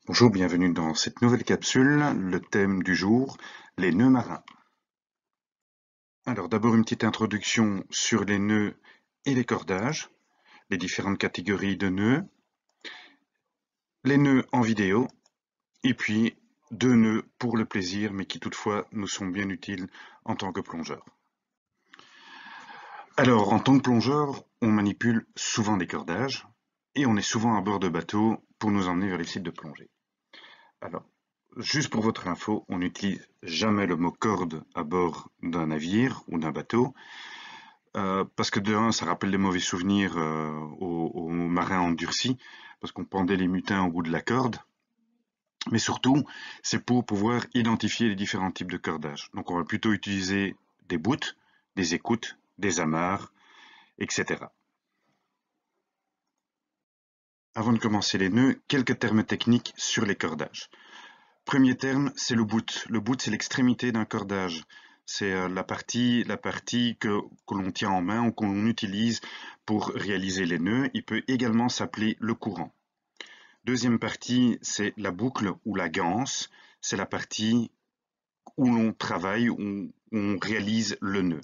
Bonjour, bienvenue dans cette nouvelle capsule. Le thème du jour, les nœuds marins. Alors d'abord une petite introduction sur les nœuds et les cordages, les différentes catégories de nœuds, les nœuds en vidéo, et puis deux nœuds pour le plaisir, mais qui toutefois nous sont bien utiles en tant que plongeur. Alors en tant que plongeur, on manipule souvent des cordages, et on est souvent à bord de bateaux pour nous emmener vers les sites de plongée. Alors, juste pour votre info, on n'utilise jamais le mot corde à bord d'un navire ou d'un bateau, parce que de un, ça rappelle des mauvais souvenirs aux marins endurcis, parce qu'on pendait les mutins au bout de la corde, mais surtout, c'est pour pouvoir identifier les différents types de cordage. Donc on va plutôt utiliser des bouts, des écoutes, des amarres, etc. Avant de commencer les nœuds, quelques termes techniques sur les cordages. Premier terme, c'est le bout. Le bout, c'est l'extrémité d'un cordage. C'est la partie que l'on tient en main ou qu'on utilise pour réaliser les nœuds. Il peut également s'appeler le courant. Deuxième partie, c'est la boucle ou la ganse. C'est la partie où l'on travaille, où on réalise le nœud.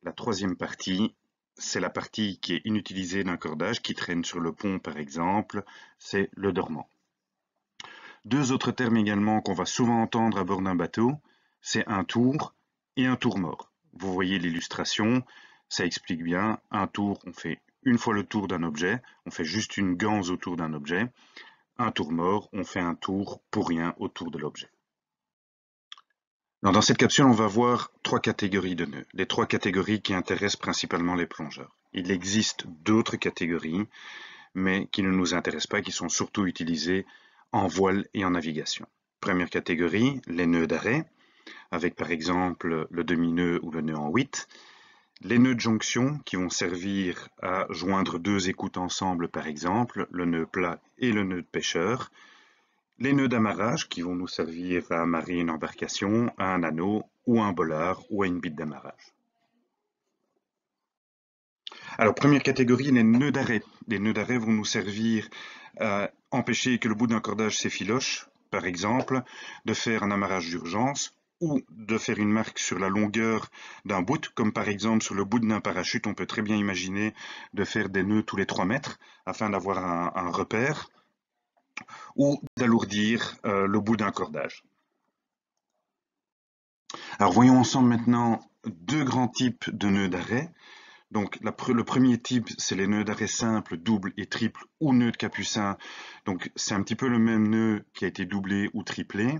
La troisième partie, c'est la partie qui est inutilisée d'un cordage, qui traîne sur le pont par exemple, c'est le dormant. Deux autres termes également qu'on va souvent entendre à bord d'un bateau, c'est un tour et un tour mort. Vous voyez l'illustration, ça explique bien. Un tour, on fait une fois le tour d'un objet, on fait juste une ganse autour d'un objet. Un tour mort, on fait un tour pour rien autour de l'objet. Dans cette capsule, on va voir trois catégories de nœuds, les trois catégories qui intéressent principalement les plongeurs. Il existe d'autres catégories, mais qui ne nous intéressent pas, qui sont surtout utilisées en voile et en navigation. Première catégorie, les nœuds d'arrêt, avec par exemple le demi-nœud ou le nœud en 8. Les nœuds de jonction qui vont servir à joindre deux écoutes ensemble par exemple, le nœud plat et le nœud de pêcheur. Les nœuds d'amarrage qui vont nous servir à amarrer une embarcation, à un anneau ou à un bolard ou à une bite d'amarrage. Alors première catégorie, les nœuds d'arrêt. Les nœuds d'arrêt vont nous servir à empêcher que le bout d'un cordage s'effiloche, par exemple, de faire un amarrage d'urgence ou de faire une marque sur la longueur d'un bout, comme par exemple sur le bout d'un parachute, on peut très bien imaginer de faire des nœuds tous les 3 mètres afin d'avoir un repère, ou d'alourdir le bout d'un cordage. Alors voyons ensemble maintenant deux grands types de nœuds d'arrêt. Donc le premier type, c'est les nœuds d'arrêt simple, double et triple ou nœud de capucin. Donc c'est un petit peu le même nœud qui a été doublé ou triplé.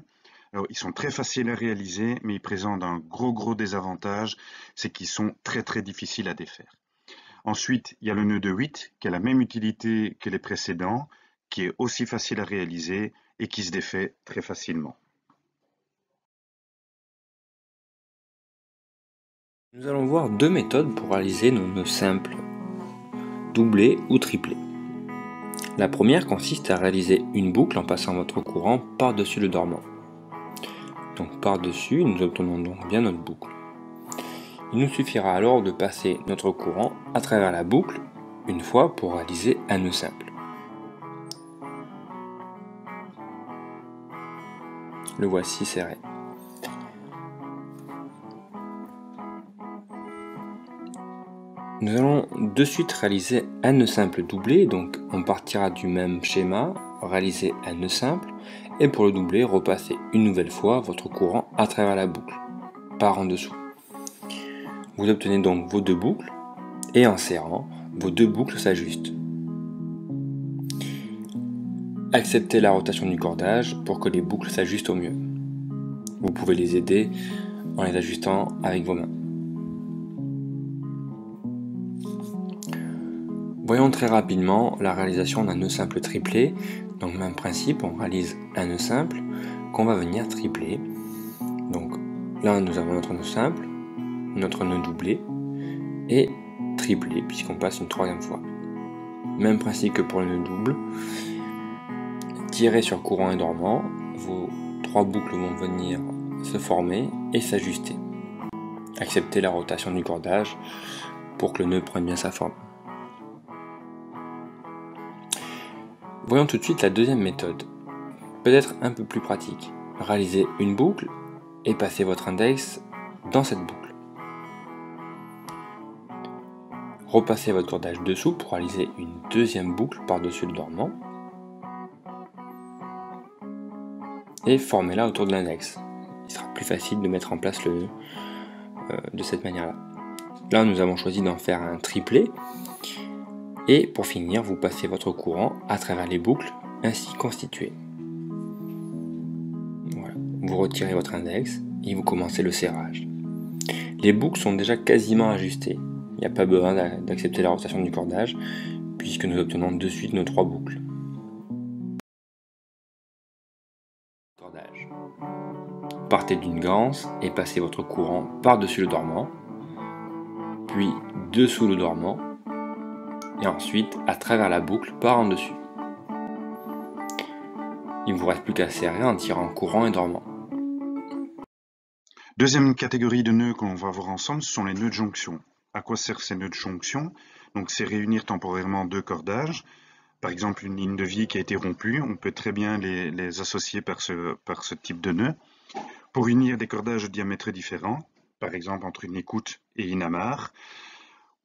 Alors, ils sont très faciles à réaliser, mais ils présentent un gros désavantage, c'est qu'ils sont très difficiles à défaire. Ensuite, il y a le nœud de 8 qui a la même utilité que les précédents, qui est aussi facile à réaliser et qui se défait très facilement. Nous allons voir deux méthodes pour réaliser nos nœuds simples, doublés ou triplés. La première consiste à réaliser une boucle en passant votre courant par-dessus le dormant. Donc par-dessus, nous obtenons donc bien notre boucle. Il nous suffira alors de passer notre courant à travers la boucle une fois pour réaliser un nœud simple. Le voici serré. Nous allons de suite réaliser un nœud simple doublé, donc on partira du même schéma, réaliser un nœud simple, et pour le doubler, repasser une nouvelle fois votre courant à travers la boucle, par en dessous. Vous obtenez donc vos deux boucles, et en serrant, vos deux boucles s'ajustent. Acceptez la rotation du cordage pour que les boucles s'ajustent au mieux. Vous pouvez les aider en les ajustant avec vos mains. Voyons très rapidement la réalisation d'un nœud simple triplé. Donc même principe, on réalise un nœud simple qu'on va venir tripler. Donc là nous avons notre nœud simple, notre nœud doublé et triplé puisqu'on passe une troisième fois. Même principe que pour le nœud double. Tirez sur courant et dormant, vos trois boucles vont venir se former et s'ajuster. Acceptez la rotation du cordage pour que le nœud prenne bien sa forme. Voyons tout de suite la deuxième méthode. peut-être un peu plus pratique. Réalisez une boucle et passez votre index dans cette boucle. Repassez votre cordage dessous pour réaliser une deuxième boucle par-dessus le dormant. Et formez-la autour de l'index. Il sera plus facile de mettre en place le nœud de cette manière-là. Là, nous avons choisi d'en faire un triplet. Et pour finir, vous passez votre courant à travers les boucles ainsi constituées. Voilà. Vous retirez votre index et vous commencez le serrage. Les boucles sont déjà quasiment ajustées. Il n'y a pas besoin d'accepter la rotation du cordage puisque nous obtenons de suite nos 3 boucles. Cordage. Partez d'une ganse et passez votre courant par-dessus le dormant, puis dessous le dormant, et ensuite à travers la boucle par en dessus. Il ne vous reste plus qu'à serrer en tirant courant et dormant. Deuxième catégorie de nœuds qu'on va voir ensemble, ce sont les nœuds de jonction. À quoi servent ces nœuds de jonction? Donc c'est réunir temporairement 2 cordages. Par exemple, une ligne de vie qui a été rompue, on peut très bien les associer par ce type de nœud. Pour unir des cordages de diamètre différents, par exemple entre une écoute et une amarre,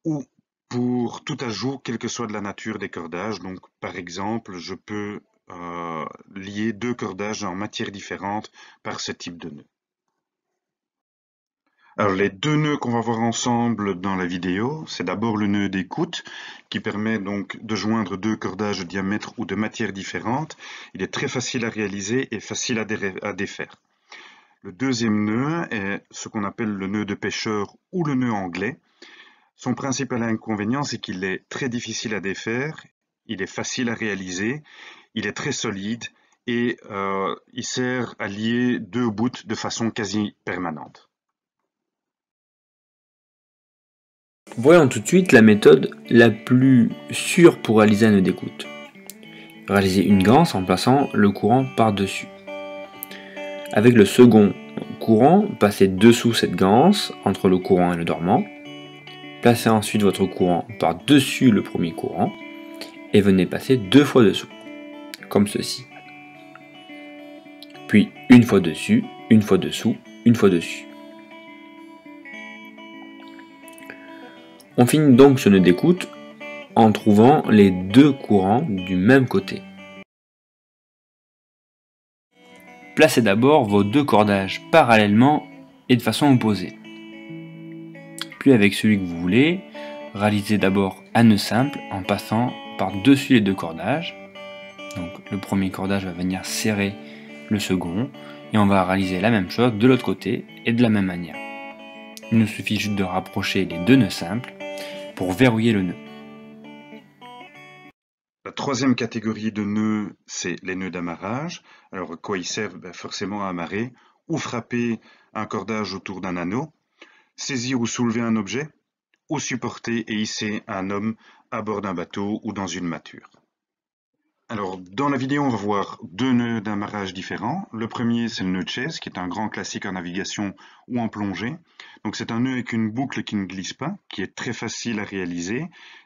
ou pour tout ajout, quelle que soit de la nature des cordages. Donc par exemple, je peux lier 2 cordages en matière différente par ce type de nœud. Alors les 2 nœuds qu'on va voir ensemble dans la vidéo, c'est d'abord le nœud d'écoute qui permet donc de joindre 2 cordages de diamètre ou de matière différente. Il est très facile à réaliser et facile à défaire. Le deuxième nœud est ce qu'on appelle le nœud de pêcheur ou le nœud anglais. Son principal inconvénient, c'est qu'il est très difficile à défaire, il est facile à réaliser, il est très solide et il sert à lier 2 bouts de façon quasi permanente. Voyons tout de suite la méthode la plus sûre pour réaliser un nœud d'écoute. Réalisez une ganse en plaçant le courant par-dessus. Avec le second courant, passez dessous cette ganse, entre le courant et le dormant. Placez ensuite votre courant par-dessus le premier courant et venez passer 2 fois dessous, comme ceci. Puis une fois dessus, une fois dessous, une fois dessus. On finit donc ce nœud d'écoute en trouvant les 2 courants du même côté. Placez d'abord vos 2 cordages parallèlement et de façon opposée. Puis avec celui que vous voulez, réalisez d'abord un nœud simple en passant par-dessus les 2 cordages. Donc le premier cordage va venir serrer le second et on va réaliser la même chose de l'autre côté et de la même manière. Il nous suffit juste de rapprocher les 2 nœuds simples pour verrouiller le nœud. La troisième catégorie de nœuds, c'est les nœuds d'amarrage. Alors, à quoi ils servent? Forcément à amarrer ou frapper un cordage autour d'un anneau, saisir ou soulever un objet, ou supporter et hisser un homme à bord d'un bateau ou dans une mâture. Alors, dans la vidéo, on va voir 2 nœuds d'amarrage différents. Le premier, c'est le nœud de chaise, qui est un grand classique en navigation ou en plongée. Donc, c'est un nœud avec une boucle qui ne glisse pas, qui est très facile à réaliser,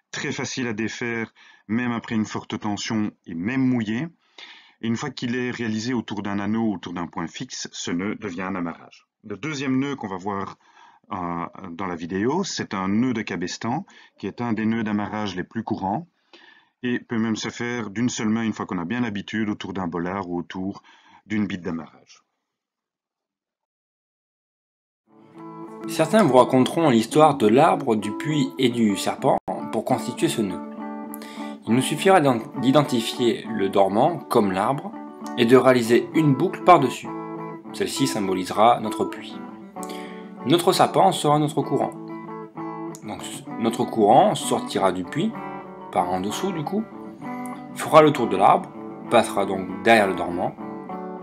très facile à défaire, même après une forte tension et même mouillé. Et une fois qu'il est réalisé autour d'un anneau ou autour d'un point fixe, ce nœud devient un amarrage. Le deuxième nœud qu'on va voir dans la vidéo, c'est un nœud de cabestan, qui est un des nœuds d'amarrage les plus courants, et peut même se faire d'une seule main une fois qu'on a bien l'habitude autour d'un bolard ou autour d'une bite d'amarrage. Certains vous raconteront l'histoire de l'arbre, du puits et du serpent pour constituer ce nœud. Il nous suffira d'identifier le dormant comme l'arbre et de réaliser une boucle par-dessus. Celle-ci symbolisera notre puits. Notre serpent sera notre courant. Donc, notre courant sortira du puits, par en dessous du coup, fera le tour de l'arbre, passera donc derrière le dormant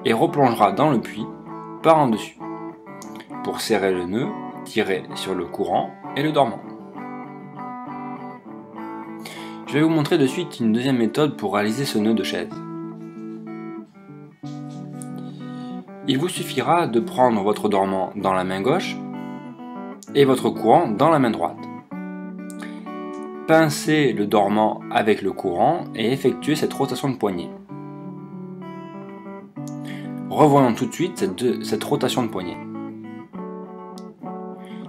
et replongera dans le puits par en dessus. Pour serrer le nœud, tirez sur le courant et le dormant. Je vais vous montrer de suite une deuxième méthode pour réaliser ce nœud de chaise. Il vous suffira de prendre votre dormant dans la main gauche et votre courant dans la main droite. Pincez le dormant avec le courant et effectuez cette rotation de poignet. Revoyons tout de suite cette rotation de poignet.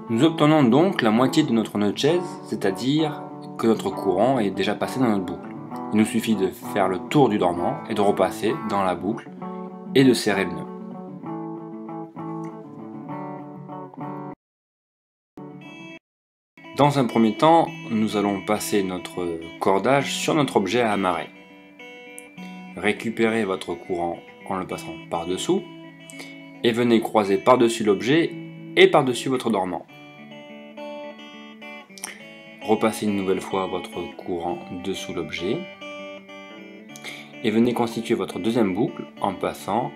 Nous obtenons donc la moitié de notre nœud de chaise, c'est-à-dire que notre courant est déjà passé dans notre boucle. Il nous suffit de faire le tour du dormant et de repasser dans la boucle et de serrer le nœud. Dans un premier temps, nous allons passer notre cordage sur notre objet à amarrer. Récupérez votre courant en le passant par-dessous et venez croiser par-dessus l'objet et par-dessus votre dormant. Repassez une nouvelle fois votre courant dessous l'objet et venez constituer votre deuxième boucle en passant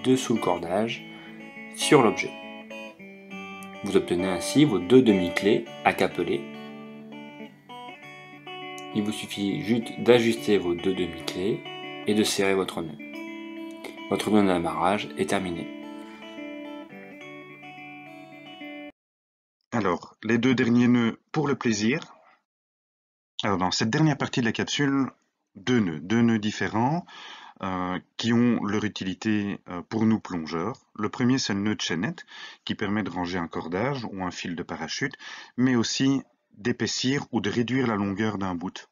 dessous le cordage sur l'objet. Vous obtenez ainsi vos deux demi-clés à capeler. Il vous suffit juste d'ajuster vos deux demi-clés et de serrer votre nœud. Votre nœud d'amarrage est terminé. Alors, les deux derniers nœuds pour le plaisir. Alors, dans cette dernière partie de la capsule, deux nœuds différents qui ont leur utilité pour nous plongeurs. Le premier, c'est le nœud de chaînette qui permet de ranger un cordage ou un fil de parachute, mais aussi d'épaissir ou de réduire la longueur d'un bout.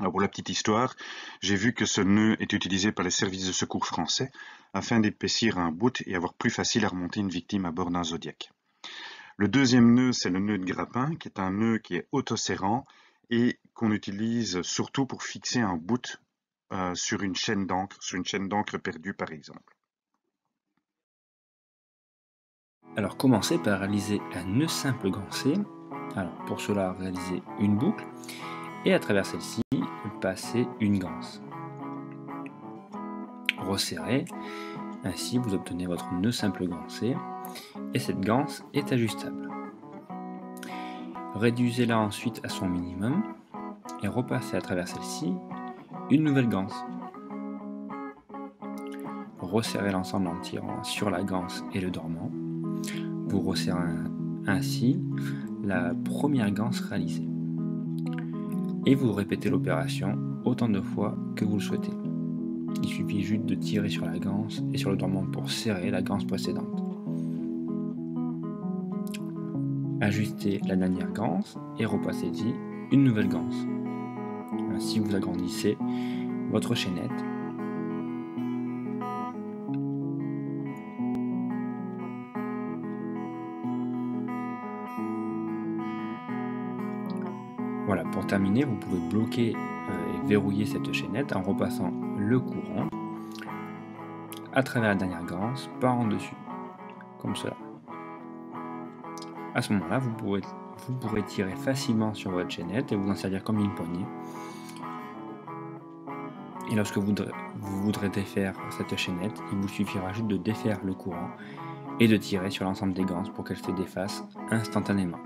Alors pour la petite histoire, j'ai vu que ce nœud est utilisé par les services de secours français afin d'épaissir un bout et avoir plus facile à remonter une victime à bord d'un Zodiac. Le deuxième nœud, c'est le nœud de grappin, qui est un nœud qui est autoserrant et qu'on utilise surtout pour fixer un bout sur une chaîne d'encre perdue par exemple. Alors commencez par réaliser un nœud simple gancé. Alors pour cela, réalisez une boucle et à travers celle-ci, passez une ganse. Resserrez, ainsi vous obtenez votre nœud simple gancé et cette ganse est ajustable. Réduisez-la ensuite à son minimum et repassez à travers celle-ci une nouvelle ganse. Resserrez l'ensemble en tirant sur la ganse et le dormant. Vous resserrez ainsi la première ganse réalisée. Et vous répétez l'opération autant de fois que vous le souhaitez. Il suffit juste de tirer sur la ganse et sur le dormant pour serrer la ganse précédente. Ajustez la dernière ganse et repassez-y une nouvelle ganse. Ainsi vous agrandissez votre chaînette. Voilà, pour terminer, vous pouvez bloquer et verrouiller cette chaînette en repassant le courant à travers la dernière ganse par en dessus, comme cela. À ce moment-là, vous pourrez tirer facilement sur votre chaînette et vous en servir comme une poignée. Et lorsque vous voudrez défaire cette chaînette, il vous suffira juste de défaire le courant et de tirer sur l'ensemble des ganses pour qu'elles se défassent instantanément.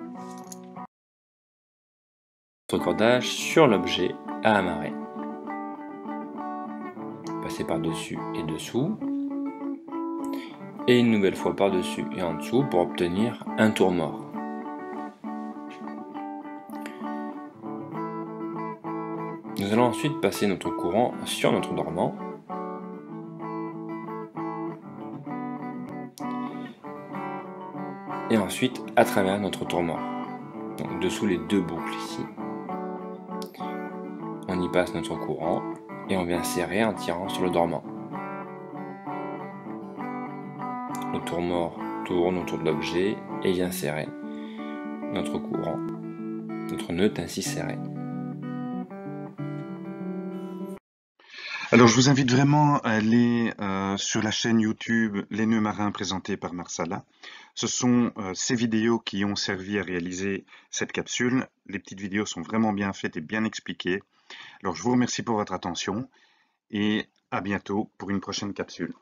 Votre cordage sur l'objet à amarrer. Passez par-dessus et dessous. Et une nouvelle fois par-dessus et en dessous pour obtenir un tour mort. Nous allons ensuite passer notre courant sur notre dormant. Et ensuite à travers notre tour mort. Donc dessous les deux boucles ici. On y passe notre courant et on vient serrer en tirant sur le dormant. Le tour mort tourne autour de l'objet et vient serrer notre courant. Notre nœud est ainsi serré. Alors je vous invite vraiment à aller sur la chaîne YouTube Les Nœuds Marins présentés par Marsala. Ce sont ces vidéos qui ont servi à réaliser cette capsule. Les petites vidéos sont vraiment bien faites et bien expliquées. Alors je vous remercie pour votre attention et à bientôt pour une prochaine capsule.